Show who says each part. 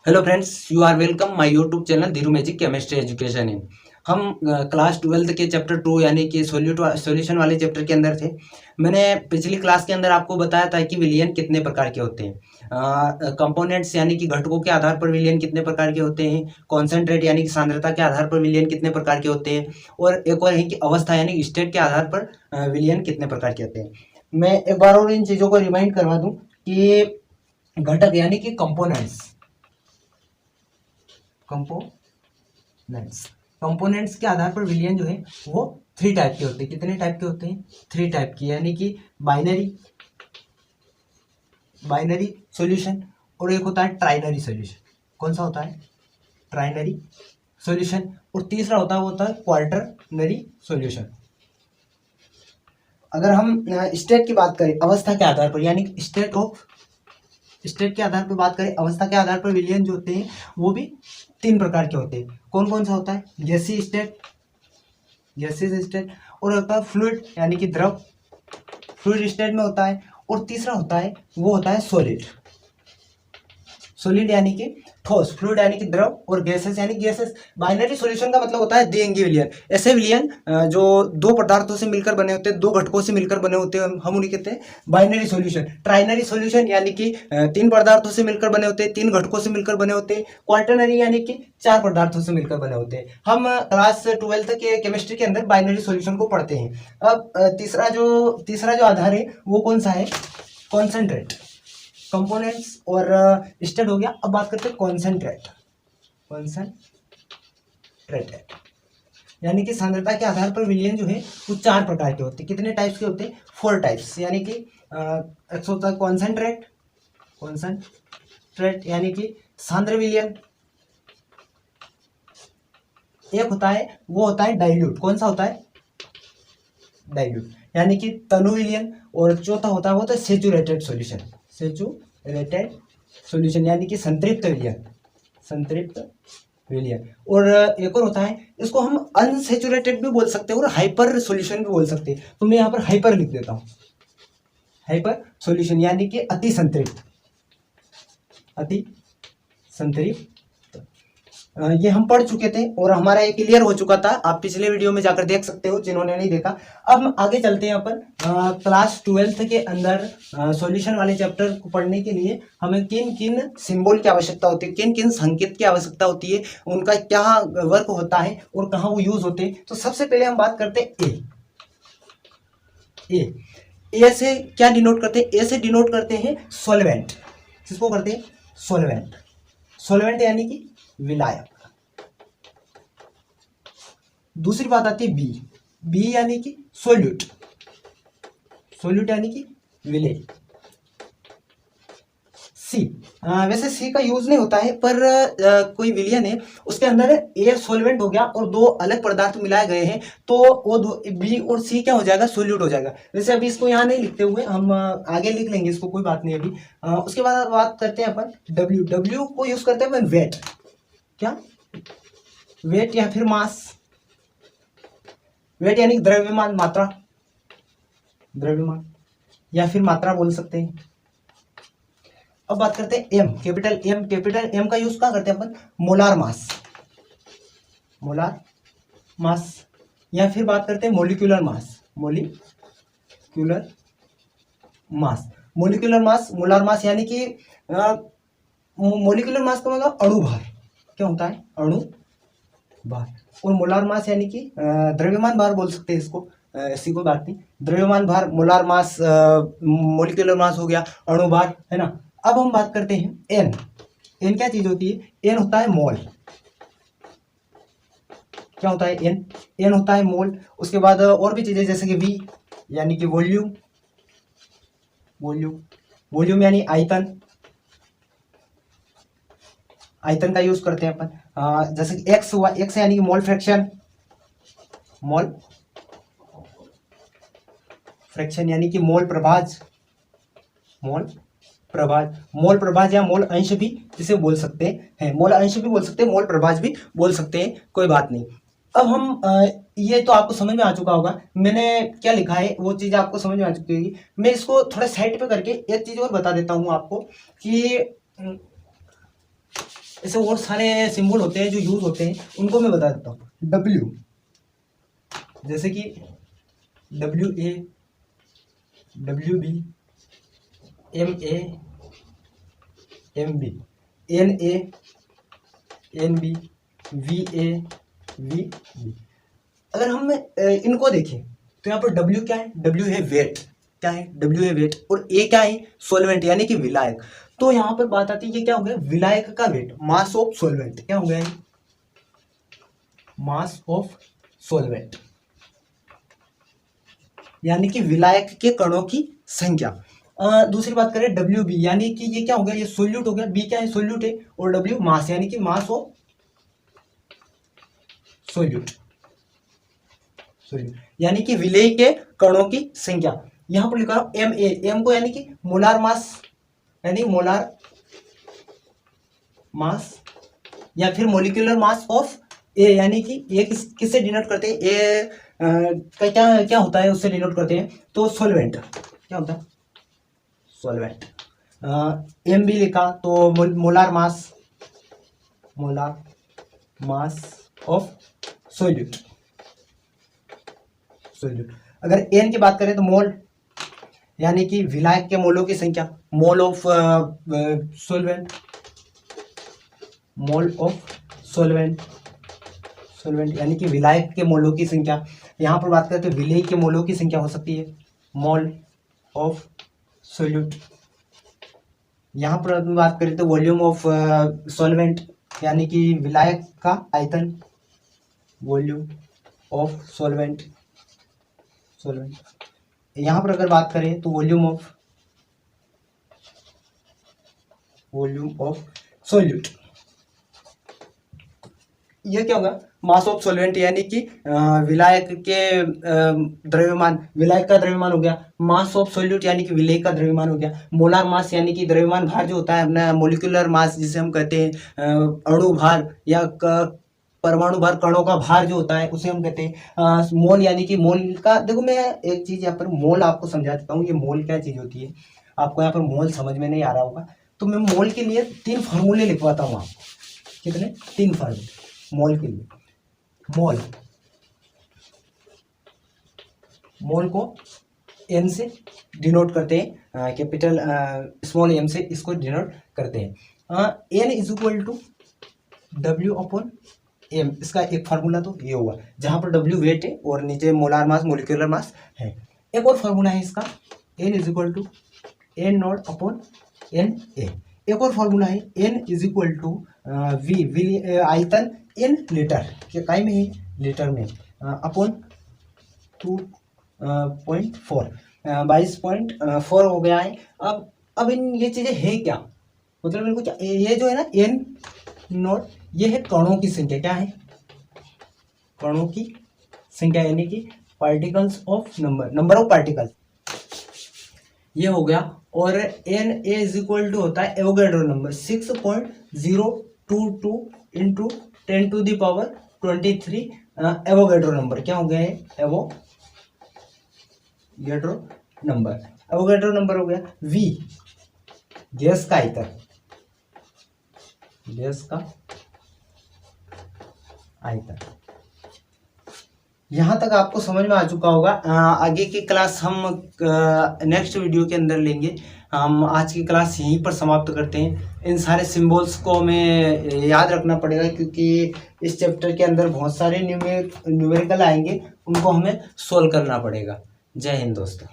Speaker 1: Hello friends, you are welcome my YouTube channel Dhiru magic chemistry education in. हम class 12 के chapter 2 यानी कि solution वाले चैप्टर के अंदर थे। मैंने पिछली क्लास के अंदर आपको बताया था कि विलयन कितने प्रकार के होते हैं। कंपोनेंट्स यानी कि घटकों के आधार पर विलयन कितने प्रकार के होते हैं, कॉन्सेंट्रेट यानी कि सांद्रता के आधार पर विलयन कितने प्रकार के होते हैं, और एक और है कि अवस्था यानी कि स्टेट के आधार पर विलयन कितने प्रकार के होते हैं। मैं एक बार और इन चीज़ों को रिमाइंड करवा दूँ कि घटक यानी कि कंपोनेंट्स कंपोनेंट्स के आधार पर विलयन जो है वो 3 टाइप के होते हैं। कितने टाइप के होते हैं? 3 टाइप की, यानी कि बाइनरी सॉल्यूशन, और एक होता है ट्राइनरी सॉल्यूशन। कौन सा होता है? Trinary solution. और तीसरा होता है क्वार्टरनरी सॉल्यूशन। अगर हम स्टेट की बात करें, अवस्था के आधार पर, यानी स्टेट के आधार पर बात करें, अवस्था के आधार पर विलयन जो होते हैं वो भी 3 प्रकार के होते हैं। कौन कौन सा होता है? गैसीय स्टेट, और होता है फ्लूइड यानी कि द्रव, फ्लूइड स्टेट में होता है। और तीसरा होता है सॉलिड यानी कि ठोस, फ्लूइड यानी कि द्रव, और गैसेस यानी गैसेस। बाइनरी सॉल्यूशन का मतलब होता है द्विअंगी विलयन। ऐसे विलयन जो दो पदार्थों से मिलकर बने होते हैं, दो घटकों से मिलकर बने होते हैं, हम उन्हें कहते हैं बाइनरी सॉल्यूशन। ट्राइनरी सॉल्यूशन यानी कि 3 पदार्थों से मिलकर बने होते हैं, 3 घटकों से मिलकर बने होते हैं। क्वार्टरनरी यानी कि 4 पदार्थों से मिलकर बने होते हैं। हम क्लास 12 के केमिस्ट्री के अंदर बाइनरी सॉल्यूशन को पढ़ते हैं। अब तीसरा जो आधार है वो कौन सा है? कॉन्सेंट्रेट। कंपोनेंट्स और स्टेट हो गया। अब बात करते हैं कॉन्सेंट्रेट यानी कि सांद्रता के आधार पर विलयन जो है वो 4 प्रकार के होते हैं। कितने टाइप्स के होते हैं? 4 टाइप्स। यानी कि एक होता है कॉन्सेंट्रेट यानी कि सांद्र विलयन। एक होता है डाइल्यूट। कौन सा होता है? डाइल्यूट यानी कि तनु विलयन। और चौथा होता है सेचुरेटेड सॉल्यूशन यानी कि संतृप्त विलयन। और एक और होता है, इसको हम अनसेचुरेटेड भी बोल सकते हैं और हाइपर सॉल्यूशन भी बोल सकते हैं। तो मैं यहाँ पर हाइपर लिख देता हूँ। हाइपर सॉल्यूशन यानी कि अति संतृप्त। ये हम पढ़ चुके थे और हमारा ये क्लियर हो चुका था। आप पिछले वीडियो में जाकर देख सकते हो जिन्होंने नहीं देखा। अब हम आगे चलते हैं। यहाँ पर क्लास 12 के अंदर सॉल्यूशन वाले चैप्टर को पढ़ने के लिए हमें किन किन सिंबल की आवश्यकता होती है, किन किन संकेत की आवश्यकता होती है, उनका क्या वर्क होता है और कहाँ वो यूज होते हैं। तो सबसे पहले हम बात करते हैं ए से क्या डिनोट करते हैं? ए से डिनोट करते हैं सॉल्वेंट। किसको करते हैं? सॉल्वेंट यानी कि विलायक। दूसरी बात आती है बी यानी कि सोल्यूट यानी कि विलेय। सी, वैसे सी का यूज नहीं होता है, पर कोई विलयन है उसके अंदर ए सॉल्वेंट हो गया और 2 अलग पदार्थ मिलाए गए हैं, तो वो बी और सी क्या हो जाएगा? सोल्यूट हो जाएगा। वैसे अभी इसको यहाँ नहीं लिखते हुए, हम आगे लिख लेंगे इसको, कोई बात नहीं अभी। उसके बाद बात करते हैं अपन डब्ल्यू को यूज करते हैं अपन वेट। क्या? वेट या फिर मास। वेट यानी द्रव्यमान, द्रव्यमान या फिर मात्रा बोल सकते हैं। अब बात करते हैं एम, कैपिटल एम का यूज कहाँ करते हैं अपन? Molar mass. या फिर बात करते हैं मोलिकुलर मास। मोलार मास यानी कि मोलिकुलर मास का मतलब अणु भार। क्या होता है? अणु भार। और मोलार मास यानी कि द्रव्यमान भार बोल सकते हैं इसको, ऐसी कोई बात नहीं। द्रव्यमान भार, मोलार मास, मोलिकुलर मास हो गया, अणु भार, है ना। अब हम बात करते हैं एन क्या चीज होती है? एन होता है मोल। क्या होता है? एन होता है मोल। उसके बाद और भी चीजें जैसे कि वी यानी कि वॉल्यूम यानी आयतन का यूज करते हैं अपन। जैसे कि एक्स हुआ, एक्स यानी कि मोल फ्रैक्शन यानी कि मोल प्रभाज या मोल अंश भी जिसे बोल सकते हैं। मोल अंश भी बोल सकते हैं, मोल प्रभाज भी बोल सकते हैं, कोई बात नहीं। अब हम ये तो आपको समझ में आ चुका होगा मैंने क्या लिखा है, वो चीज आपको समझ में आ चुकी होगी। मैं इसको थोड़ा साइड पे करके एक चीज और बता देता हूँ आपको कि ऐसे और सारे सिंबल होते हैं जो यूज होते हैं, उनको मैं बता देता हूँ। डब्ल्यू, जैसे कि WA, WB, MA, MB, NA, NB, VA, VB। अगर हम इनको देखें तो यहाँ पर W क्या है? W है वेट, क्या है? W है वेट, और A क्या है? सॉल्वेंट यानी कि विलायक। तो यहाँ पर बात आती है, ये क्या हो गया? विलायक का वेट, मास ऑफ सॉल्वेंट। क्या हो गया? मास ऑफ सॉल्वेंट यानी कि विलायक के कणों की संख्या। दूसरी बात करें WB, यानी कि ये क्या हो गया? ये सोल्यूट हो गया। B क्या है? सोल्यूट है। और W मास, यानी कि मास ऑफ सोल्यूट, यानी कि विलेय के कणों की संख्या। यहां पर लिखा है MA, M को यानी कि मोलार मास, यानी मोलार मास, या फिर मोलिकुलर मास ऑफ A, यानी कि ये किससे डिनोट करते हैं? A का क्या क्या होता है, उससे डिनोट करते हैं। तो सॉल्वेंट क्या होता है? सॉल्वेंट। MB लिखा तो molar mass, molar mass of solute, solute. अगर N की बात करें तो मोल, यानी कि विलायक के मोलों की संख्या, mole of solvent, mole of solvent, solvent यानी कि विलायक के मोलों की संख्या। यहाँ पर बात करें तो विलेय के मोलों की संख्या हो सकती है, मोल ऑफ सोल्यूट। यहाँ पर बात करें तो वॉल्यूम ऑफ सॉल्वेंट, यानी कि विलायक का आयतन, वॉल्यूम ऑफ सॉल्वेंट, सॉल्वेंट। यहाँ पर अगर बात करें तो वॉल्यूम ऑफ सोल्यूट। ये क्या होगा? मास ऑफ सॉल्वेंट, यानी कि विलायक के द्रव्यमान, विलायक का द्रव्यमान हो गया। मास ऑफ सोल्यूट यानी कि विलेय का द्रव्यमान हो गया। मोलार मास यानी कि द्रव्यमान भार जो होता है अपना, मोलिकुलर मास जिसे हम कहते हैं, अणु भार या परमाणु भार, कणों का भार जो होता है उसे हम कहते हैं मोल, यानी कि मोल का। देखो मैं एक चीज यहाँ पर मोल आपको समझा देता हूँ, ये मोल क्या चीज होती है। आपको यहाँ पर मोल समझ में नहीं आ रहा होगा तो मैं मोल के लिए 3 फार्मूले लिखवाता हूँ आपको। कितने? 3 फार्मूले मोल के लिए। मोल को M से डिनोट करते हैं, कैपिटल स्मॉल m से इसको डिनोट करते हैं। N is equal to W upon M, इसका एक फार्मूला तो ये हुआ, जहां पर W वेट है और नीचे मोलार मास, मोलिकुलर मास है। एक और फार्मूला है इसका, N is equal to N naught upon NA। एक और फार्मूला है N is equal to V आयतन इन लीटर के काय में है, लीटर में, अपॉन 2.4, 22.4 हो गया है। अब इन ये चीजें है क्या, मतलब इनको क्या, ये जो है ना N नॉट, ये है कणों की संख्या। क्या है? कणों की संख्या, यानी कि particles of number of particles, ये हो गया। और Na इज इक्वल टू होता है Avogadro number, 6.022 into 10 to the power 23 Avogadro number. क्या हो गया है? एवोगैड्रो नंबर, एवोगैड्रो नंबर हो गया। V गैस का आयतन, गैस का आयतन। यहाँ तक आपको समझ में आ चुका होगा। आगे की क्लास हम नेक्स्ट वीडियो के अंदर लेंगे। हम आज की क्लास यहीं पर समाप्त करते हैं। इन सारे सिंबल्स को हमें याद रखना पड़ेगा, क्योंकि इस चैप्टर के अंदर बहुत सारे न्यूमेरिकल आएंगे, उनको हमें सोल्व करना पड़ेगा। जय हिंद दोस्तों।